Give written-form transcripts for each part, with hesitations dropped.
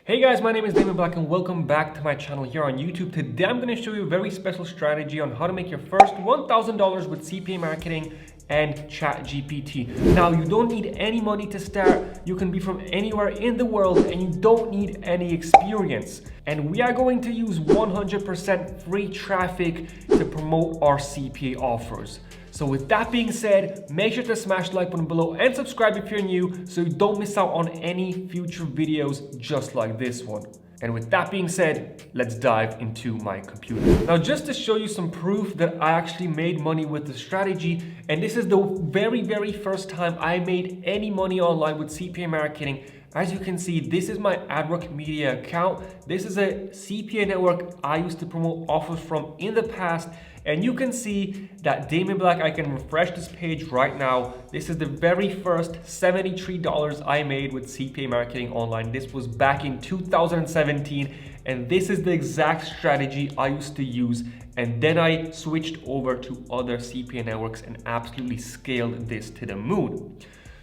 Hey guys, my name is Damien Belak and welcome back to my channel here on YouTube. Today I'm going to show you a very special strategy on how to make your first $1,000 with CPA Marketing and ChatGPT. Now, you don't need any money to start. You can be from anywhere in the world and you don't need any experience. And we are going to use 100% free traffic to promote our CPA offers. So with that being said, make sure to smash the like button below and subscribe if you're new so you don't miss out on any future videos just like this one. And with that being said, let's dive into my computer. Now, just to show you some proof that I actually made money with the strategy, and this is the very first time I made any money online with CPA marketing. As you can see, this is my AdWork Media account. This is a CPA network I used to promote offers from in the past. And you can see that Damien Belak, I can refresh this page right now. This is the very first $73 I made with CPA marketing online. This was back in 2017. And this is the exact strategy I used to use. And then I switched over to other CPA networks and absolutely scaled this to the moon.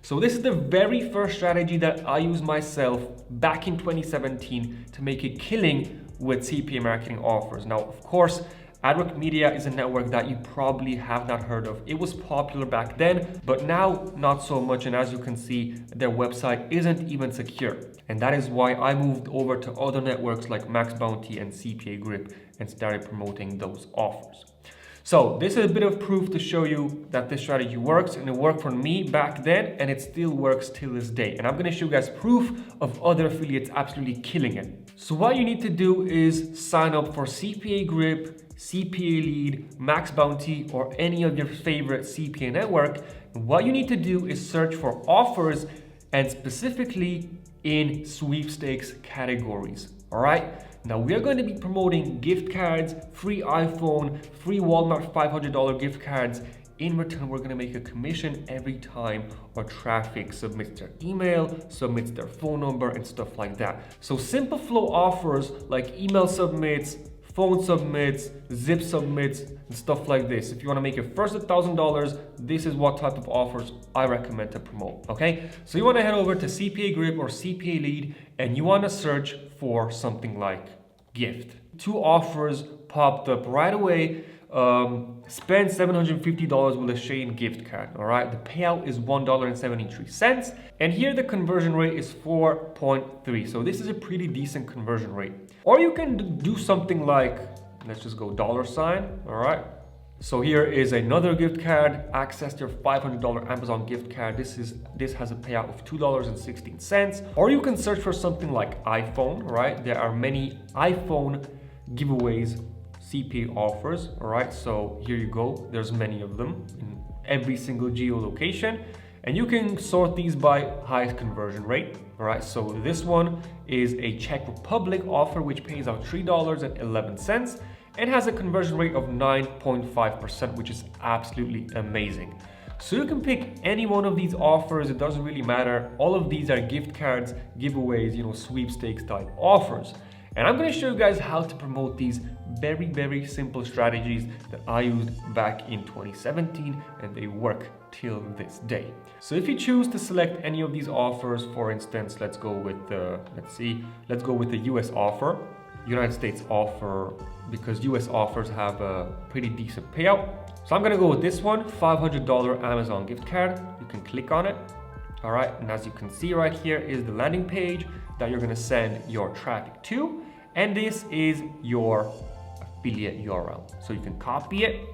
So this is the very first strategy that I used myself back in 2017 to make a killing with CPA marketing offers. Now, of course, AdWork Media is a network that you probably have not heard of. It was popular back then, but now not so much. And as you can see, their website isn't even secure. And that is why I moved over to other networks like maxbounty and cpagrip and started promoting those offers. So this is a bit of proof to show you that this strategy works, and it worked for me back then and it still works till this day. And I'm going to show you guys proof of other affiliates absolutely killing it. So what you need to do is sign up for CPA Grip, cpalead, maxbounty, or any of your favorite CPA network. And what you need to do is search for offers and specifically in sweepstakes categories. All right. Now we are going to be promoting gift cards, free iPhone, free Walmart $500 gift cards. In return, we're going to make a commission every time our traffic submits their email, submits their phone number, and stuff like that. So simple flow offers like email submits, phone submits, zip submits, and stuff like this. If you want to make your first $1,000, this is what type of offers I recommend to promote, okay? So you want to head over to CPA Grip or CPA Lead, and you want to search for something like gift. Two offers popped up right away. Spend $750 with a Shane gift card, all right? The payout is $1.73. And here the conversion rate is 4.3. So this is a pretty decent conversion rate. Or you can do something like, let's just go $, all right? So here is another gift card, access your $500 Amazon gift card. This has a payout of $2.16. Or you can search for something like iPhone, right? There are many iPhone giveaways, CPA offers, all right? So here you go. There's many of them in every single geolocation. And you can sort these by highest conversion rate, all right? So this one is a Czech Republic offer, which pays out $3.11 and has a conversion rate of 9.5%, which is absolutely amazing. So you can pick any one of these offers. It doesn't really matter. All of these are gift cards, giveaways, sweepstakes type offers. And I'm going to show you guys how to promote these very simple strategies that I used back in 2017, and they work till this day. So if you choose to select any of these offers, for instance, let's go with the US offer, United States offer, because US offers have a pretty decent payout. So I'm going to go with this one, $500 Amazon gift card. You can click on it. All right. And as you can see right here is the landing page that you're going to send your traffic to. And this is your affiliate URL. So you can copy it.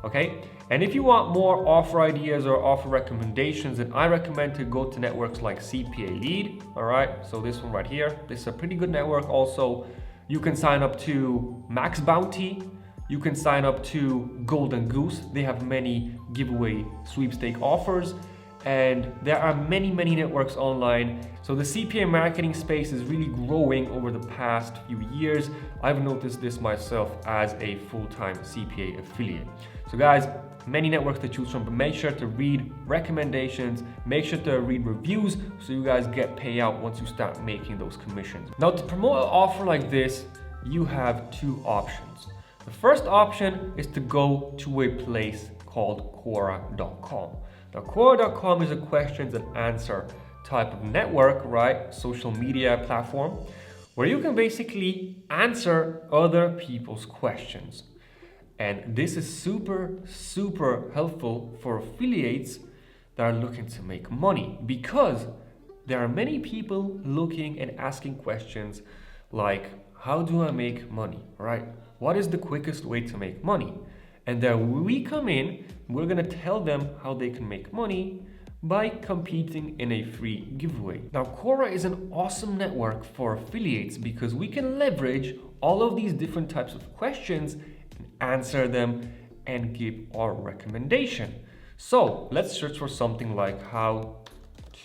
Okay. And if you want more offer ideas or offer recommendations, then I recommend to go to networks like CPA Lead. All right. So this one right here, this is a pretty good network. Also, you can sign up to maxbounty. You can sign up to Golden Goose. They have many giveaway sweepstake offers. And there are many networks online. So the CPA marketing space is really growing over the past few years. I've noticed this myself as a full-time CPA affiliate. So guys, many networks to choose from, but make sure to read recommendations, make sure to read reviews so you guys get payout once you start making those commissions. Now, to promote an offer like this, you have two options. The first option is to go to a place called Quora.com. Now, Quora.com is a questions and answer type of network, right? Social media platform where you can basically answer other people's questions. And this is super helpful for affiliates that are looking to make money, because there are many people looking and asking questions like, how do I make money, right? What is the quickest way to make money? And then we come in, we're gonna tell them how they can make money by competing in a free giveaway. Now, Quora is an awesome network for affiliates because we can leverage all of these different types of questions and answer them and give our recommendation. So let's search for something like how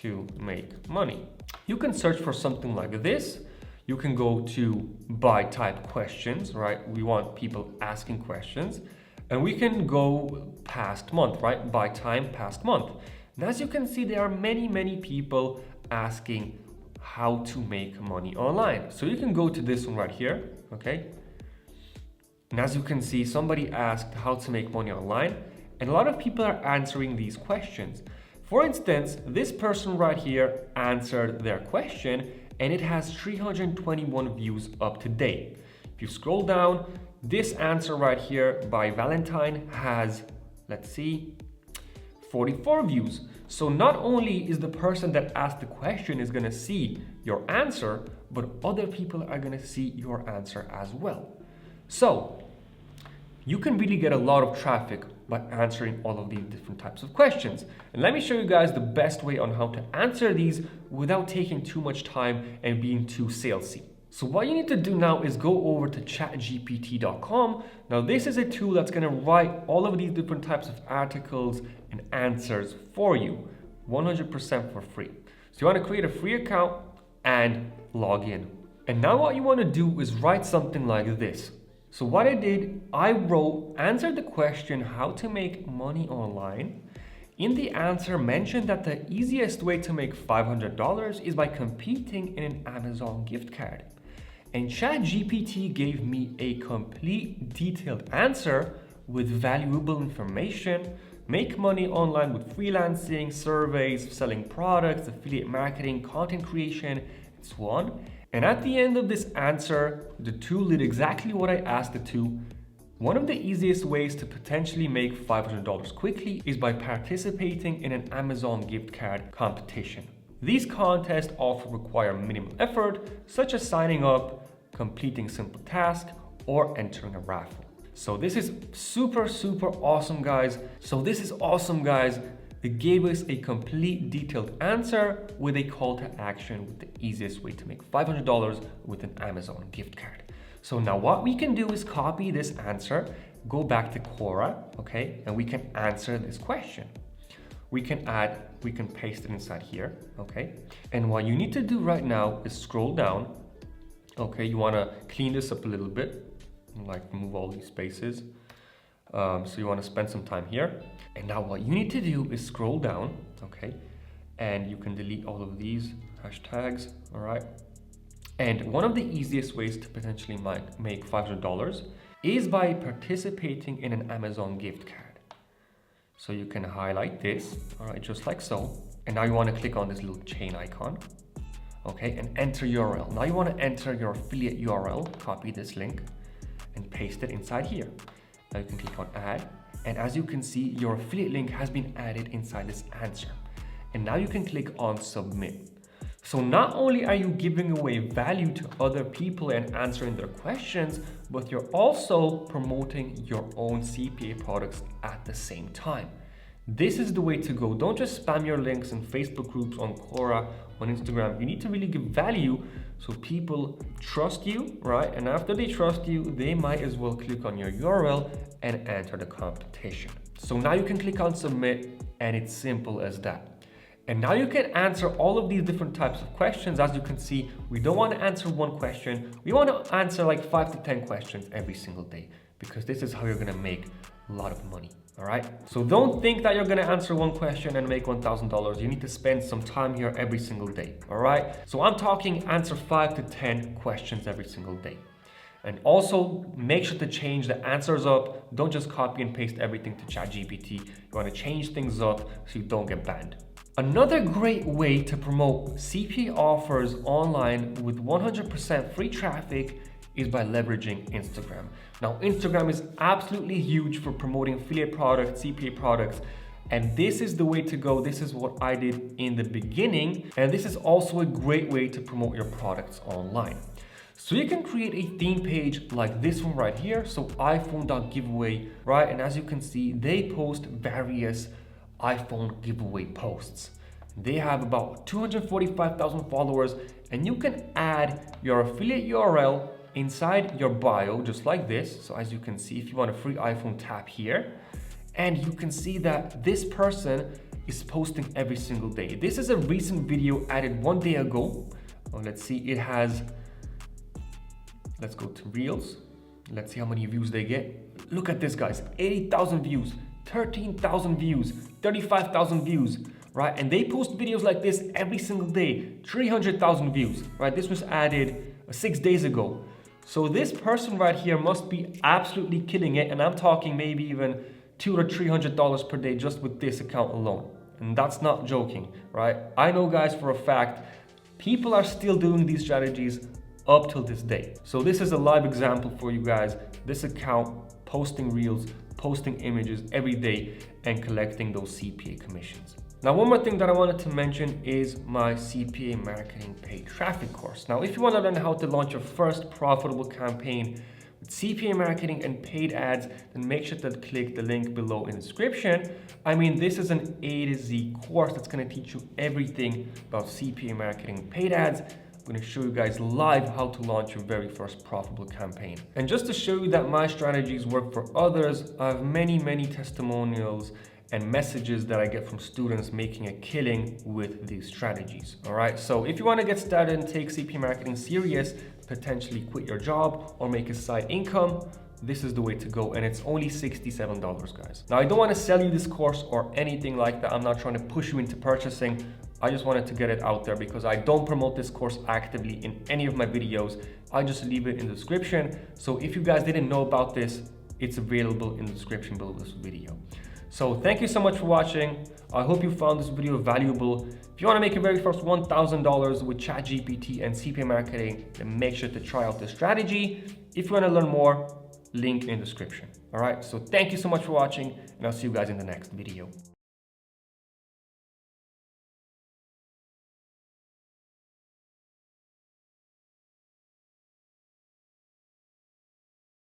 to make money. You can search for something like this. You can go to by type questions, right? We want people asking questions. And we can go past month, right? By time, past month. And as you can see, there are many people asking how to make money online. So you can go to this one right here, okay? And as you can see, somebody asked how to make money online, and a lot of people are answering these questions. For instance, this person right here answered their question, and it has 321 views up to date. If you scroll down, this answer right here by Valentine has, let's see, 44 views. So not only is the person that asked the question is gonna see your answer, but other people are gonna see your answer as well. So you can really get a lot of traffic by answering all of these different types of questions. And let me show you guys the best way on how to answer these without taking too much time and being too salesy. So what you need to do now is go over to chatgpt.com. Now this is a tool that's gonna write all of these different types of articles and answers for you, 100% for free. So you wanna create a free account and log in. And now what you wanna do is write something like this. So what I did, I wrote, answer the question how to make money online. In the answer, mentioned that the easiest way to make $500 is by competing in an Amazon gift card. And ChatGPT gave me a complete detailed answer with valuable information. Make money online with freelancing, surveys, selling products, affiliate marketing, content creation, and so on. And at the end of this answer, the tool did exactly what I asked it to. One of the easiest ways to potentially make $500 quickly is by participating in an Amazon gift card competition. These contests often require minimal effort, such as signing up, completing simple tasks, or entering a raffle. So this is super awesome, guys. It gave us a complete detailed answer with a call to action with the easiest way to make $500 with an Amazon gift card. So now what we can do is copy this answer, go back to Quora, okay? And we can answer this question. We can paste it inside here, okay? And what you need to do right now is scroll down, okay? You wanna clean this up a little bit, like remove all these spaces. So you wanna spend some time here. And now what you need to do is scroll down, okay? And you can delete all of these hashtags, all right? And one of the easiest ways to potentially make $500 is by participating in an Amazon gift card. So you can highlight this, all right, just like so. And now you wanna click on this little chain icon, okay? And enter URL. Now you wanna enter your affiliate URL, copy this link, and paste it inside here. Now you can click on add. And as you can see, your affiliate link has been added inside this answer. And now you can click on submit. So not only are you giving away value to other people and answering their questions, but you're also promoting your own CPA products at the same time. This is the way to go. Don't just spam your links in Facebook groups, on Quora, on Instagram. You need to really give value so people trust you, right? And after they trust you, they might as well click on your URL and enter the competition. So now you can click on submit, and it's simple as that. And now you can answer all of these different types of questions. As you can see, we don't want to answer one question. We want to answer like 5 to 10 questions every single day, because this is how you're going to make a lot of money. All right. So don't think that you're going to answer one question and make $1,000. You need to spend some time here every single day. All right. So I'm talking answer 5 to 10 questions every single day. And also make sure to change the answers up. Don't just copy and paste everything to ChatGPT. You want to change things up so you don't get banned. Another great way to promote CPA offers online with 100% free traffic is by leveraging Instagram. Now, Instagram is absolutely huge for promoting affiliate products, CPA products, and this is the way to go. This is what I did in the beginning, and this is also a great way to promote your products online. So you can create a theme page like this one right here, so iPhone.giveaway, right? And as you can see, they post various iPhone giveaway posts. They have about 245,000 followers, and you can add your affiliate URL inside your bio, just like this. So as you can see, if you want a free iPhone, tap here, and you can see that this person is posting every single day. This is a recent video added 1 day ago. Let's see, it has, let's go to Reels. Let's see how many views they get. Look at this, guys, 80,000 views, 13,000 views, 35,000 views, right? And they post videos like this every single day, 300,000 views, right? This was added 6 days ago. So this person right here must be absolutely killing it. And I'm talking maybe even $200 or $300 per day just with this account alone. And that's not joking, right? I know, guys, for a fact, people are still doing these strategies up till this day. So this is a live example for you guys. This account posting reels, posting images every day and collecting those CPA commissions. Now, one more thing that I wanted to mention is my CPA Marketing paid traffic course. Now, if you want to learn how to launch your first profitable campaign with CPA Marketing and paid ads, then make sure to click the link below in the description. I mean, this is an A to Z course that's going to teach you everything about CPA Marketing and paid ads. I'm going to show you guys live how to launch your very first profitable campaign. And just to show you that my strategies work for others, I have many testimonials and messages that I get from students making a killing with these strategies. All right, so if you want to get started and take CPA marketing serious, potentially quit your job or make a side income, this is the way to go, and it's only $67, guys. Now, I don't want to sell you this course or anything like that. I'm not trying to push you into purchasing. I just wanted to get it out there because I don't promote this course actively in any of my videos. I just leave it in the description. So if you guys didn't know about this, it's available in the description below this video. So thank you so much for watching. I hope you found this video valuable. If you want to make your very first $1,000 with ChatGPT and CPA marketing, then make sure to try out this strategy. If you want to learn more, link in the description. All right, so thank you so much for watching, and I'll see you guys in the next video.